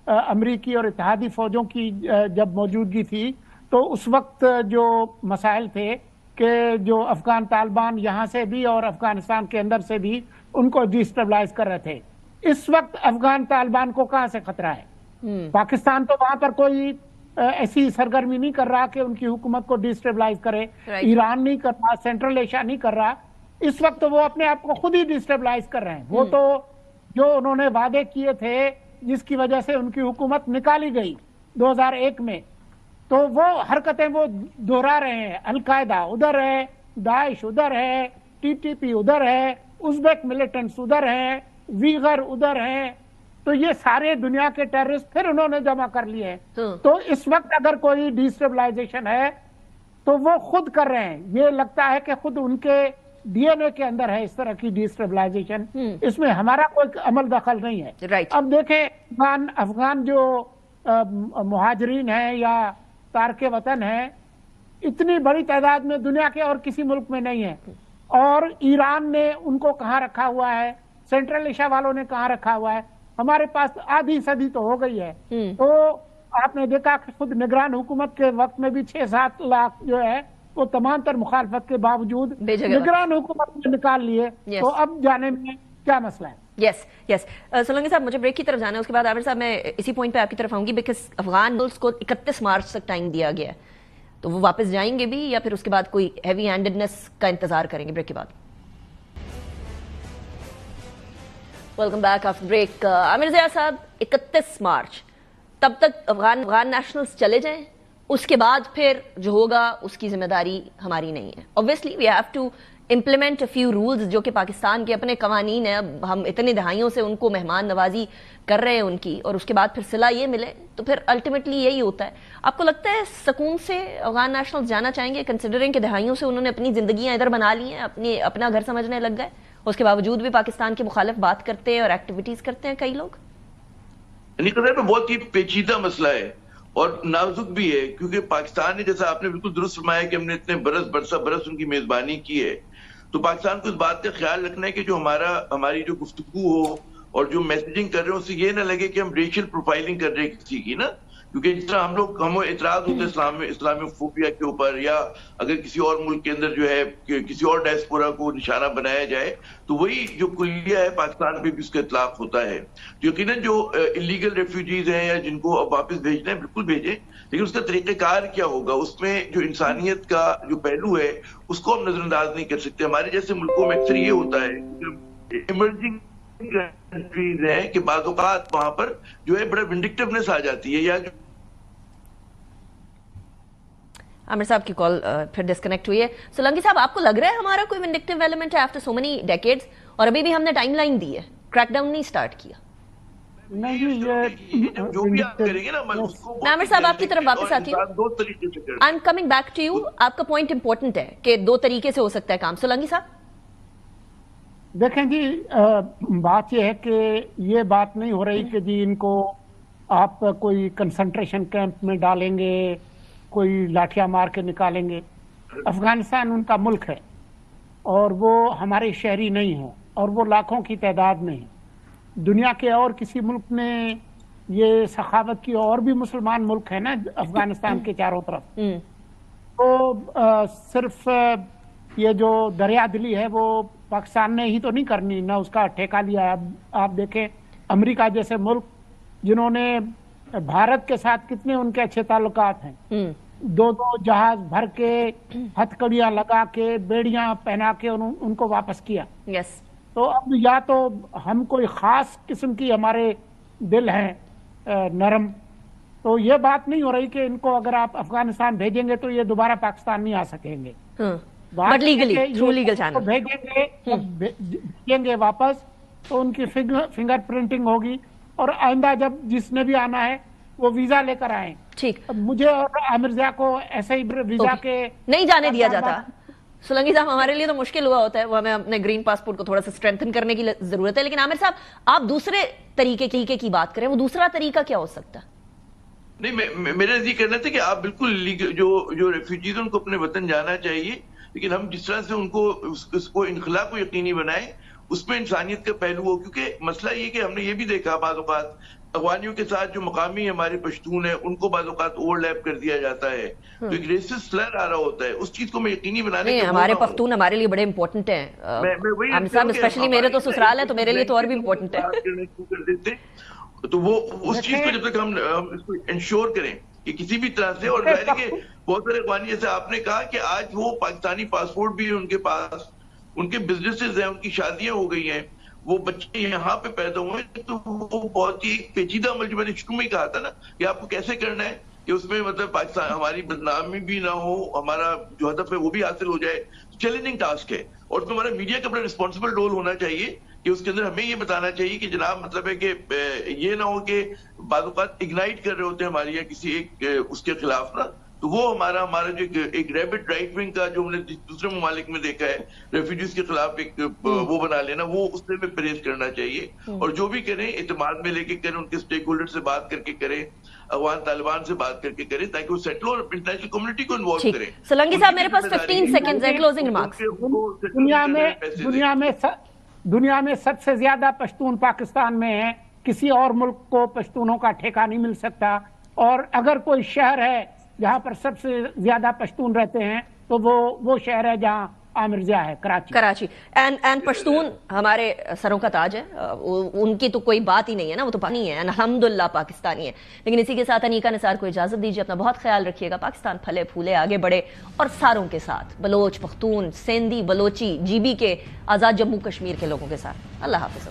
امریکی اور اتحادی فوجوں کی جب موجودگی تھی تو اس وقت جو مسائل تھے کہ جو افغان طالبان یہاں سے بھی اور افغانستان کے اندر سے بھی ان کو ڈیسٹیبلائز کر رہے تھے. اس وقت افغان طالبان کو کہاں سے خطرہ ہے؟ پاکستان تو وہاں پر کوئی ایسی سرگرمی نہیں کر رہا کہ ان کی حکومت کو ڈیسٹیبلائز کرے، ایران نہیں کر رہا، سینٹرل ایشیا نہیں کر رہا. اس وقت وہ اپنے آپ کو خود ہی ڈیسٹیبلائز کر رہے ہیں. وہ تو جو انہوں نے وعدے کیے تھے جس کی وجہ سے ان کی حکومت نکالی گئی 2001 میں، تو وہ حرکتیں وہ دہرا رہے ہیں. القاعدہ ادھر ہے، داعش ادھر ہے، TTP ادھر ہے، ازبیک ملیٹنٹس ادھر ہیں، ویغر ادھر ہیں. تو یہ سارے دنیا کے ٹیررسٹ پھر انہوں نے جمع کر لیے ہیں. تو اس وقت اگر کوئی ڈیسٹیبلائزیشن ہے تو وہ خود کر رہے ہیں. یہ لگتا ہے کہ خود ان کے DNA کے اندر ہے اس طرح کی ڈیسٹیبلائزیشن. اس میں ہمارا کوئی عمل دخل نہیں ہے. اب دیکھیں افغان جو مہاجرین ہیں یا تارک وطن ہیں، اتنی بڑی تعداد میں دنیا کے اور کسی ملک میں نہیں ہے. اور ایران نے ان کو کہاں رکھا ہوا ہے، سینٹرل ایشیا والوں نے کہاں رکھا ہوا ہے. ہمارے پاس آدھی صدی تو ہو گئی ہے. تو آپ نے دیکھا کہ خود نگران حکومت کے وقت میں بھی 6-7 لاکھ جو ہے وہ تمام تر مخالفت کے باوجود نگران حکومت نے نکال لیے. تو اب جانے میں کیا مسئلہ ہے؟ یس سولنگی صاحب مجھے بریک کی طرف جانا ہے، اس کے بعد عامر صاحب میں اسی پوائنٹ پہ آپ کی طرف آؤں گی، بیکاز افغان ملک کو 31 مارچ تک ٹائم دیا گیا ہے، تو وہ واپس جائیں گے بھی یا پھر اس کے بعد کوئی ہیوی ہینڈڈنس کا انتظار کریں گے؟ بریک کے بعد ویلکم بیک آفٹر بریک. عامر ضیاء صاحب 31 مارچ تب تک افغان نیشنلز چلے جائیں، اس کے بعد پھر جو ہوگا اس کی ذمہ داری ہماری نہیں ہے. obviously we have to implement a few rules جو کہ پاکستان کے اپنے قوانین ہیں. اب ہم اتنے دہائیوں سے ان کو مہمان نوازی کر رہے ہیں ان کی، اور اس کے بعد پھر صلاح یہ ملے تو پھر الٹیمیٹلی یہی ہوتا ہے. آپ کو لگتا ہے سکون سے افغان نیشنلز جانا چاہیں گے، کنسیڈرنگ کہ دہائیوں سے انہوں نے اپنی زندگیاں ادھر بنا لی ہیں، اپنا گھر سمجھنے لگ گئے، اس کے باوجود بھی پاکستان کے مخالف بات کرتے ہیں اور ایکٹیویٹیز کرتے ہیں کئی لوگ؟ بہت ہی پیچیدہ مسئلہ ہے اور نازک بھی ہے، کیونکہ پاکستان نے، جیسا آپ نے بالکل درست فرمایا کہ ہم نے اتنے برس ان کی میزبانی کی ہے، تو پاکستان کو اس بات کا خیال رکھنا ہے کہ جو ہماری جو گفتگو ہو اور جو میسیجنگ کر رہے ہیں اس سے یہ نہ لگے کہ ہم ریشل پروفائلنگ کر رہے ہیں کسی کی نا، کیونکہ جس طرح ہم اعتراض ہوتے ہیں اسلامی فوبیا کے اوپر، یا اگر کسی اور ملک کے اندر جو ہے کسی اور ڈائسپورا کو نشانہ بنایا جائے، تو وہی جو کلیہ ہے پاکستان پہ بھی اس کا اطلاق ہوتا ہے. یقیناً جو انلیگل ریفیوجیز ہیں یا جن کو اب واپس بھیجنا ہے بالکل بھیجیں، لیکن اس کا طریقہ کار کیا ہوگا، اس میں جو انسانیت کا جو پہلو ہے اس کو ہم نظر انداز نہیں کر سکتے. ہمارے جیسے ملکوں میں اکثر یہ ہوتا ہے ایمرجنگ کنٹریز ہیں کہ بعض اوقات وہاں پر جو ہے بڑا ونڈکٹیونیس آ جاتی ہے. یا عامر صاحب کی کال پھر ڈسکنیکٹ ہوئی ہے. سولنگی صاحب، آپ کو لگ رہا ہے ہمارا کوئی ونڈکٹیو ایلیمنٹ ہے آفٹر سو مینی ڈیکیڈز، اور ابھی بھی ہم نے ٹائم لائن دی ہے، کریک ڈاؤن نہیں سٹارٹ کیا؟ نہیں، جو بھی آپ کریں گے نا عامر صاحب آپ کی طرف واپس آتی ہوں. دو طریقے سے کریں. I am coming back to you. آپ کا پوائنٹ امپورٹنٹ ہے کہ دو طریقے سے ہو سکتا ہے کام. سولنگی صاحب دیکھیں جی، بات یہ ہے کہ یہ بات نہیں ہو رہی کہ جی ان کو آپ کوئی کنسنٹریشن کیمپ میں ڈالیں گے، کوئی لاٹھیاں مار کے نکالیں گے. افغانستان ان کا ملک ہے اور وہ ہمارے شہری نہیں ہیں، اور وہ لاکھوں کی تعداد میں ہیں. دنیا کے اور کسی ملک میں یہ سخاوت کی، اور بھی مسلمان ملک ہیں نا افغانستان کے چاروں طرف، تو صرف یہ جو دریا دلی ہے وہ پاکستان نے ہی تو نہیں کرنی، نہ اس کا ٹھیکہ لیا ہے. آپ دیکھیں امریکہ جیسے ملک جنہوں نے بھارت کے ساتھ کتنے ان کے اچھے تعلقات ہیں، دو جہاز بھر کے ہتھ کڑیاں لگا کے بیڑیاں پہنا کے ان کو واپس کیا. تو اب یا تو ہم کوئی خاص قسم کی ہمارے دل ہیں نرم، تو یہ بات نہیں ہو رہی کہ ان کو اگر آپ افغانستان بھیجیں گے تو یہ دوبارہ پاکستان نہیں آ سکیں گے. بھیجیں گے واپس تو ان کی فنگر پرنٹنگ ہوگی، اور آئندہ جب جس نے بھی آنا ہے وہ ویزا لے کر آئیں. ٹھیک، مجھے اور عامر ضیاء کو ایسے ہی ویزا کے نہیں جانے دیا جاتا. سولنگی صاحب ہمارے لیے تو مشکل ہوا ہوتا ہے، وہ ہمیں اپنے گرین پاسپورٹ کو تھوڑا سا اسٹرینتھن کرنے کی ضرورت ہے. لیکن عامر صاحب آپ دوسرے طریقے کی بات کریں، وہ دوسرا طریقہ کیا ہو سکتا ہے؟ نہیں، میرا یہ کہنا تھا کہ آپ بالکل جو ریفیوجیز ان کو اپنے وطن جانا چاہیے، لیکن ہم جس طرح سے ان کو اس کو انخلا کو یقینی بنائیں، اس میں انسانیت کا پہلو ہو. کیونکہ مسئلہ یہ کہ ہم نے یہ بھی دیکھا بعض اوقات افغانیوں کے ساتھ جو مقامی ہمارے پشتون ہیں ان کو بعض اوقات اوور لیپ کر دیا جاتا ہے، تو ایک ریسسٹ سلر آ رہا ہوتا ہے. اس چیز کو میں یقینی بنانے کے ہمارے پختون ہمارے لیے بڑے امپورٹنٹ ہیں. عامر صاحب اسپیشلی میرے تو سسرال ہے، تو میرے لیے تو اور بھی امپورٹنٹ ہے. تو وہ اس چیز کو جب تک ہم اس کو انشور کریں کہ کسی بھی طرح سے، اور ظاہر ہے کہ بہت سارے افغانی جیسے آپ نے کہا کہ آج وہ پاکستانی پاسپورٹ بھی ان کے پاس، ان کے بزنسز ہیں، ان کی شادیاں ہو گئی ہیں، وہ بچے یہاں پہ پیدا ہوئے ہیں، تو وہ بہت ہی پیچیدہ عمل جو میں نے شروع میں کہا تھا نا کہ آپ کو کیسے کرنا ہے کہ اس میں مطلب پاکستان ہماری بدنامی بھی نہ ہو، ہمارا جو ہدف ہے وہ بھی حاصل ہو جائے. چیلنجنگ ٹاسک ہے، اور اس میں ہمارا میڈیا کا بڑا رسپانسبل رول ہونا چاہیے کہ اس کے اندر ہمیں یہ بتانا چاہیے کہ جناب مطلب ہے کہ یہ نہ ہو کہ بعض اوقات اگنائٹ کر رہے ہوتے ہیں ہماری یا کسی ایک اس کے خلاف نا، تو وہ ہمارا جو ایک ریبٹ رائٹ ونگ کا جو ہم نے دوسرے ممالک میں دیکھا ہے ریفیوجیز کے خلاف ایک وہ بنا لینا، وہ اس سے میں پرہیز کرنا چاہیے. اور جو بھی کریں اعتماد میں لے کے کریں، ان کے اسٹیک ہولڈر سے بات کر کے کریں، افغان طالبان سے بات کر کے کریں، تاکہ وہ سیٹل اور انٹرنیشنل کمیونٹی کو انوالو کریں. سولنگی صاحب میرے پاس 15 سیکنڈز ہے، کلوزنگ ریمارکس. دنیا میں سب سے زیادہ پشتون پاکستان میں ہیں، کسی اور ملک کو پشتونوں کا ٹھیکہ نہیں مل سکتا. اور اگر کوئی شہر ہے جہاں پر سب سے زیادہ پشتون رہتے ہیں تو وہ شہر ہے جہاں عامر ضیاء ہے، کراچی. اینڈ پشتون ہمارے سروں کا تاج ہے، ان کی تو کوئی بات ہی نہیں ہے نا، وہ تو پانی ہے، الحمدللہ پاکستانی ہے. لیکن اسی کے ساتھ انیکا نثار کو اجازت دیجیے. اپنا بہت خیال رکھیے گا. پاکستان پھلے پھولے آگے بڑھے، اور ساروں کے ساتھ، بلوچ، پختون، سندھی، بلوچی، جی بی کے، آزاد جموں کشمیر کے لوگوں کے ساتھ. اللہ حافظ.